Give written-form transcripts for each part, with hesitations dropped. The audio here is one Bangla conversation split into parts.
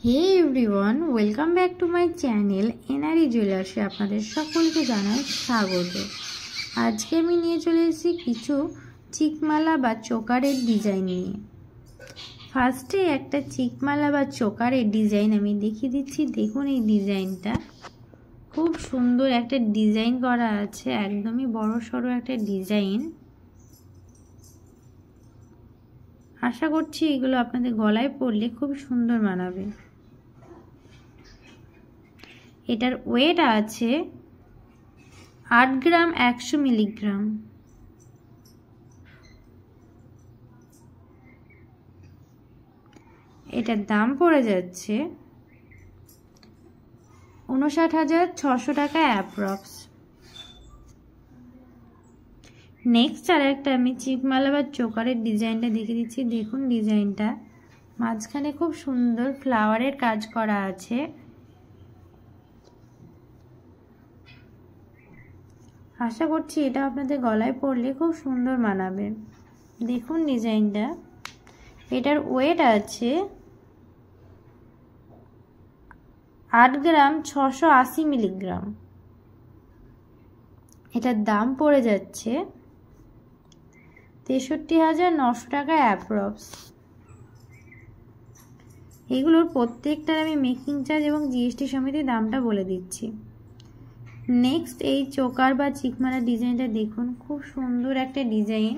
Hey everyone, welcome back to my channel NRE জুয়েলার্সে আপনাদের সকলকে জানাই স্বাগত। আজকে আমি নিয়ে চলে এসেছি কিছু চিকমালা বা চোকারের ডিজাইন নিয়ে। ফার্স্টে একটা চিকমালা বা চোকারের ডিজাইন আমি দেখিয়ে দিচ্ছি। দেখুন এই ডিজাইনটা খুব সুন্দর একটা ডিজাইন করা আছে, একদমই বড় সড়ো একটা ডিজাইন। আশা করছি এগুলো আপনাদের গলায় পরলে খুব সুন্দর মানাবে। এটার ওয়েট আছে 8 গ্রাম 100 মিলিগ্রাম। এটার দাম পড়ে যাচ্ছে 59,600 টাকা অ্যাপ্রক্স। নেক্সট আর একটা আমি চিকমালা বা চোকারের ডিজাইনটা দেখিয়ে দিচ্ছি। দেখুন ডিজাইনটা মাঝখানে খুব সুন্দর ফ্লাওয়ারের কাজ করা আছে। আশা করছি এটা আপনাদের গলায় পরলে খুব সুন্দর মানাবে। দেখুন ডিজাইনটা, এটার ওয়েট আছে 8 গ্রাম 680 মিলিগ্রাম। এটার দাম পড়ে যাচ্ছে 63,900 টাকা অ্যাপ্রক্স। এগুলোর প্রত্যেকটার আমি মেকিং চার্জ এবং জিএসটি সমেত দামটা বলে দিচ্ছি। নেক্সট এই চোকার বা চিকমালা ডিজাইনটা দেখুন, খুব সুন্দর একটা ডিজাইন।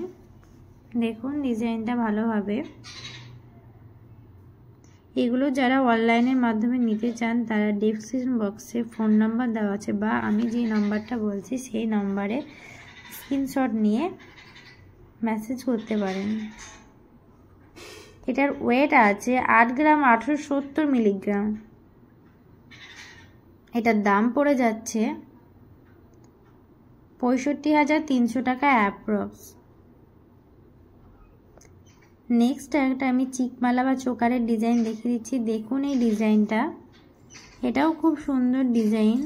দেখুন ডিজাইনটা ভালোভাবে। এগুলো যারা অনলাইনের মাধ্যমে নিতে চান তারা ডেসক্রিপশন বক্সে ফোন নাম্বার দেওয়া আছে, বা আমি যে নাম্বারটা বলছি সেই নাম্বারে স্ক্রিনশট নিয়ে মেসেজ করতে পারেন। এটার ওয়েট আছে 8 গ্রাম 870 মিলিগ্রাম। এটার দাম পড়ে যাচ্ছে 65,300 টাকা অ্যাপ্রক্স। নেক্সট একটা আমি চিকমালা বা চোকারের ডিজাইন দেখিয়ে দিচ্ছি। দেখুন এই ডিজাইনটা, এটাও খুব সুন্দর ডিজাইন।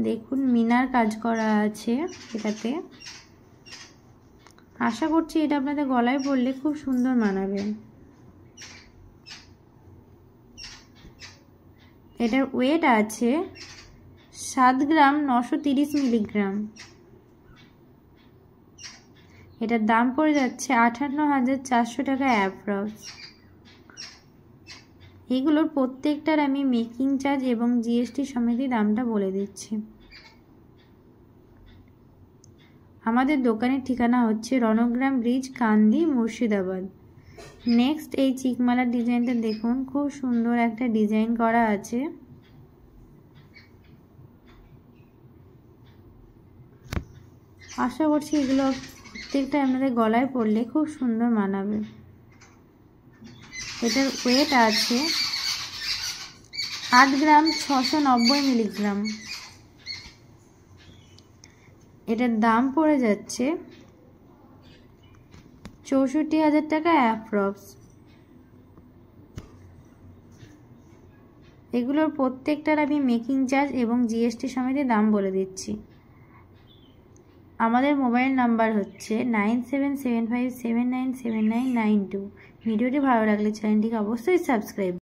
দেখুন মিনার কাজ করা আছে এটাতে। আশা করছি এটা আপনাদের গলায় পরলে খুব সুন্দর মানাবে। এটার ওয়েট আছে 7 গ্রাম 930 মিলিগ্রাম। এটার দাম পড়ে যাচ্ছে 58,400 টাকা অ্যাপ্রক্স। এগুলোর প্রত্যেকটার আমি মেকিং চার্জ এবং জিএসটি সমেত দামটা বলে দিচ্ছি। আমাদের দোকানের ঠিকানা হচ্ছে রণগ্রাম ব্রিজ, কান্দি, মুর্শিদাবাদ। নেক্সট এই চিকমালার ডিজাইনটা দেখুন, খুব সুন্দর একটা ডিজাইন করা আছে। আশা করছি এগুলো প্রত্যেকটা আপনাদের গলায় পরলে খুব সুন্দর মানাবে। এটার ওয়েট আছে 8 গ্রাম 690 মিলিগ্রাম। এটার দাম পড়ে যাচ্ছে 64,000 টাকা অ্যাপ্রক্স। এগুলোর প্রত্যেকটার আমি মেকিং চার্জ এবং জিএসটি সমেত দাম বলে দিচ্ছি। আমাদের মোবাইল নাম্বার হচ্ছে 9775797992। ভিডিওটি ভালো লাগলে চ্যানেলটিকে অবশ্যই সাবস্ক্রাইব